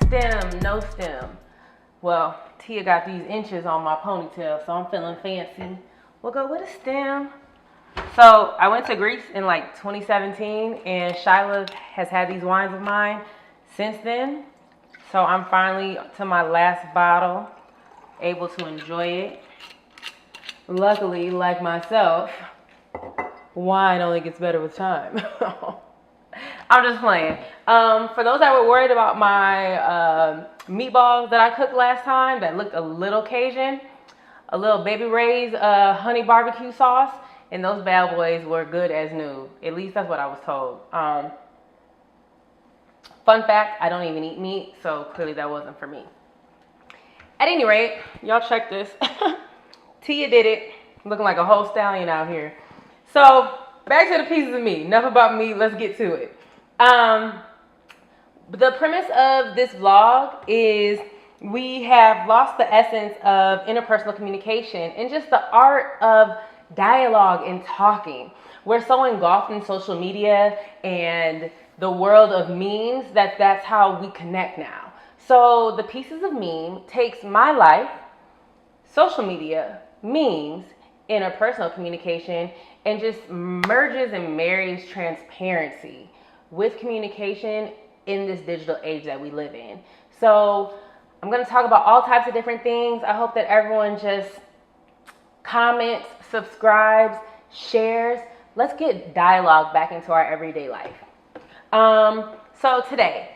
stem, no stem. Well, Tia got these inches on my ponytail, so I'm feeling fancy. We'll go with a stem. So I went to Greece in like 2017, and Shyla has had these wines of mine since then. So I'm finally to my last bottle, able to enjoy it. Luckily, like myself, wine only gets better with time. I'm just playing. For those that were worried about my meatballs that I cooked last time that looked a little Cajun, a little Baby Ray's honey barbecue sauce, and those bad boys were good as new. At least that's what I was told. Fun fact, I don't even eat meat, so clearly that wasn't for me. At any rate, y'all check this. Tia did it. Looking like a whole stallion out here. So, back to the pieces of me. Enough about me. Let's get to it. The premise of this vlog is we have lost the essence of interpersonal communication and just the art of dialogue and talking. We're so engulfed in social media and the world of memes that's how we connect now. So the Pieces of Meme takes my life, social media, memes, interpersonal communication, and just merges and marries transparency with communication in this digital age that we live in. So I'm going to talk about all types of different things. I hope that everyone just comments, subscribes, shares. Let's get dialogue back into our everyday life. So today,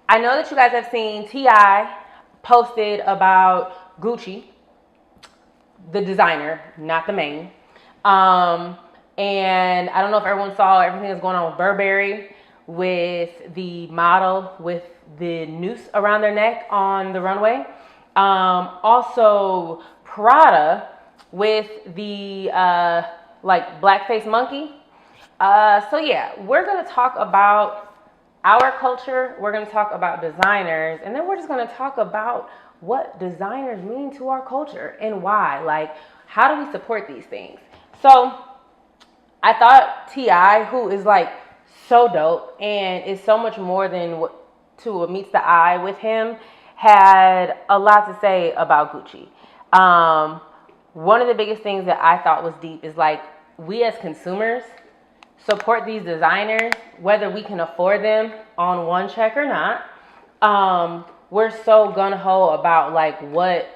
I know that you guys have seen T.I. posted about Gucci, the designer, not the main. And I don't know if everyone saw everything that's going on with Burberry, with the model with the noose around their neck on the runway. Also Prada with the like blackface monkey. So yeah, we're gonna talk about our culture, we're gonna talk about designers, and then we're just gonna talk about what designers mean to our culture and why. Like, how do we support these things? So I thought T.I., who is like so dope and is so much more than what meets the eye with him, had a lot to say about Gucci. One of the biggest things that I thought was deep is like, we as consumers support these designers, whether we can afford them on one check or not. We're so gung-ho about like what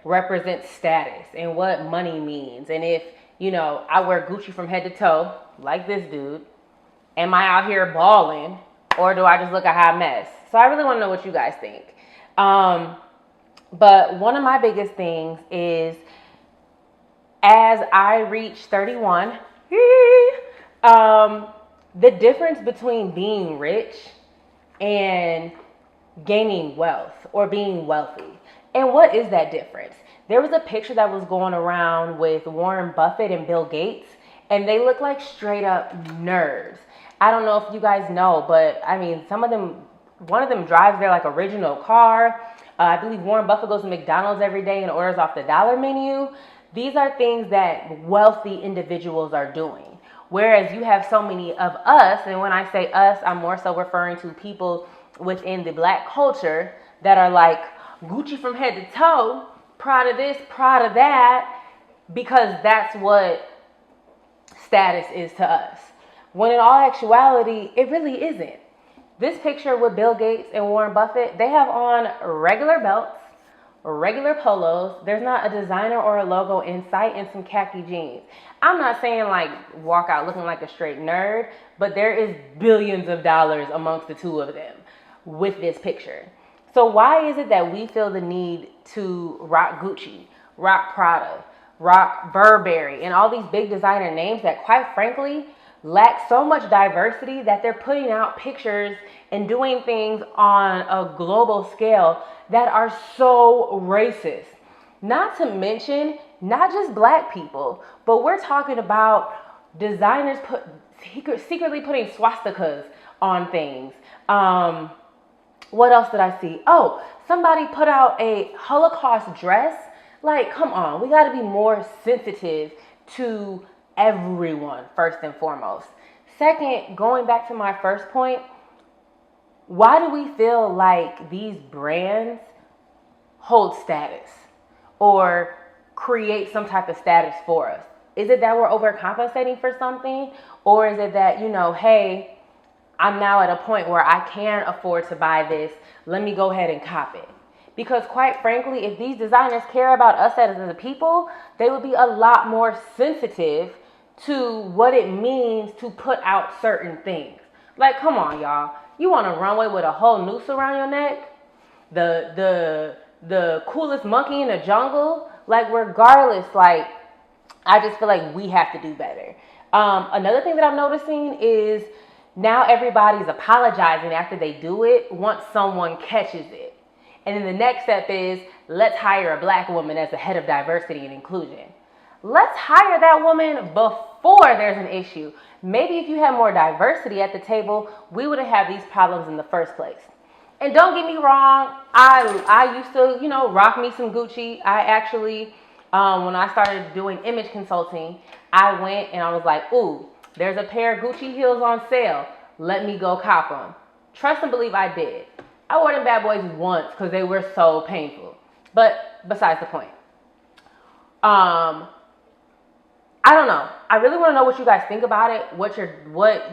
represents status and what money means. And if, you know, I wear Gucci from head to toe, like this dude, am I out here balling, or do I just look a hot mess? So I really want to know what you guys think. But one of my biggest things is, as I reach 31, the difference between being rich and gaining wealth or being wealthy. And what is that difference? There was a picture that was going around with Warren Buffett and Bill Gates, and they look like straight up nerds. I don't know if you guys know, but I mean, one of them drives their like original car. I believe Warren Buffett goes to McDonald's every day and orders off the dollar menu. These are things that wealthy individuals are doing. Whereas you have so many of us, and when I say us, I'm more so referring to people within the black culture that are like Gucci from head to toe, proud of this, proud of that, because that's what status is to us. When in all actuality, it really isn't. This picture with Bill Gates and Warren Buffett, they have on regular belts, regular polos. There's not a designer or a logo in sight, and some khaki jeans. I'm not saying like walk out looking like a straight nerd, but there is billions of dollars amongst the two of them with this picture. So why is it that we feel the need to rock Gucci, rock Prada, rock Burberry, and all these big designer names that quite frankly lack so much diversity that they're putting out pictures and doing things on a global scale that are so racist? Not to mention, not just black people, but we're talking about designers secretly putting swastikas on things. What else did I see? Oh, somebody put out a Holocaust dress. Like, come on, we got to be more sensitive to everyone, first and foremost. Second, going back to my first point, Why do we feel like these brands hold status or create some type of status for us? Is it that we're overcompensating for something? Or is it that, you know, hey, I'm now at a point where I can afford to buy this. Let me go ahead and cop it. Because quite frankly, if these designers care about us as a people, they would be a lot more sensitive to what it means to put out certain things. Like, come on, y'all. You on a runway with a whole noose around your neck? The coolest monkey in the jungle? Like, regardless, like, I just feel like we have to do better. Another thing that I'm noticing is now everybody's apologizing after they do it once someone catches it. And then the next step is, let's hire a black woman as the head of diversity and inclusion. Let's hire that woman before there's an issue. Maybe if you had more diversity at the table, we wouldn't have these problems in the first place. And don't get me wrong, I used to, you know, rock me some Gucci. I actually, when I started doing image consulting, I went and I was like, ooh, there's a pair of Gucci heels on sale. Let me go cop them. Trust and believe I did. I wore them bad boys once because they were so painful. But besides the point. I don't know. I really want to know what you guys think about it. What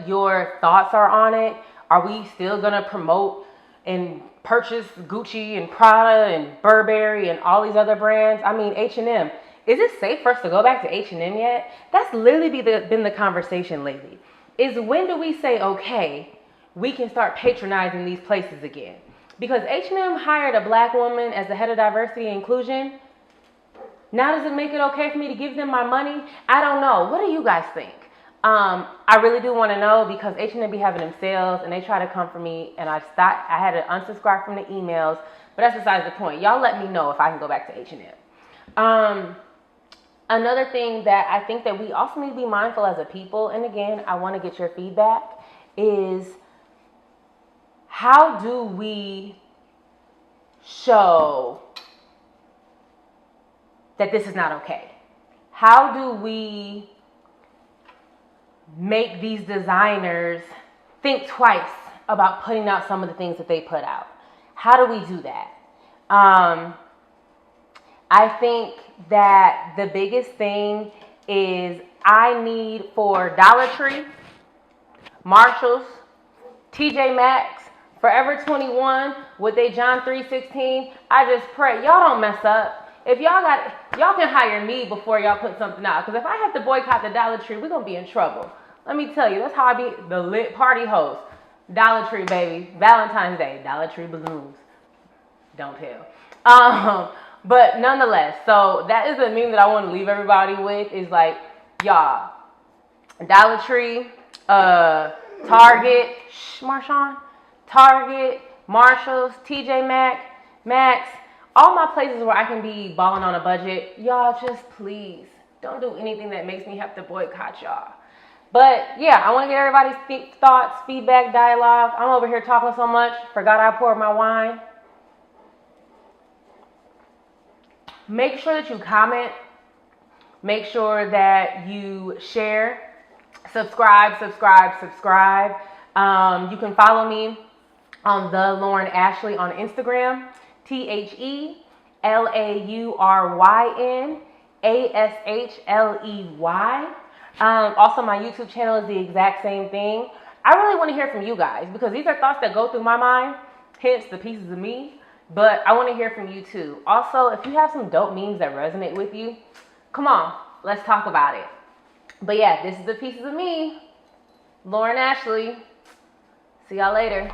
your thoughts are on it. Are we still gonna promote and purchase Gucci and Prada and Burberry and all these other brands? I mean, H&M. Is it safe for us to go back to H&M yet? That's literally been the conversation lately. Is when do we say, okay, we can start patronizing these places again? Because H&M hired a black woman as the head of diversity and inclusion. Now does it make it okay for me to give them my money? I don't know. What do you guys think? I really do want to know because H&M be having them sales and they try to come for me and I had to unsubscribe from the emails, but that's besides the point. Y'all let me know if I can go back to H&M. Another thing that I think that we also need to be mindful as a people, and again, I want to get your feedback, is how do we show that this is not okay? How do we make these designers think twice about putting out some of the things that they put out? How do we do that? I think that the biggest thing is I need for Dollar Tree, Marshalls, TJ Maxx, Forever 21 with they John 3:16. I just pray y'all don't mess up. If y'all can hire me before y'all put something out. Because if I have to boycott the Dollar Tree, we're going to be in trouble. Let me tell you, that's how I be the lit party host. Dollar Tree, baby. Valentine's Day. Dollar Tree balloons. Don't tell. But nonetheless, so that is the meme that I want to leave everybody with is like, y'all, Dollar Tree, Target, Marshawn, Target, Marshalls, TJ Maxx, all my places where I can be balling on a budget. Y'all just please don't do anything that makes me have to boycott y'all. But yeah, I want to get everybody's thoughts, feedback, dialogue. I'm over here talking so much. Forgot I poured my wine. Make sure that you comment. Make sure that you share. Subscribe. You can follow me on the Lauren Ashley on Instagram. TheLaurynAshley. Also, my YouTube channel is the exact same thing. I really want to hear from you guys because these are thoughts that go through my mind, hence the pieces of me. But I want to hear from you too. Also, if you have some dope memes that resonate with you, come on, let's talk about it. But yeah, this is the pieces of me, Lauren Ashley. See y'all later.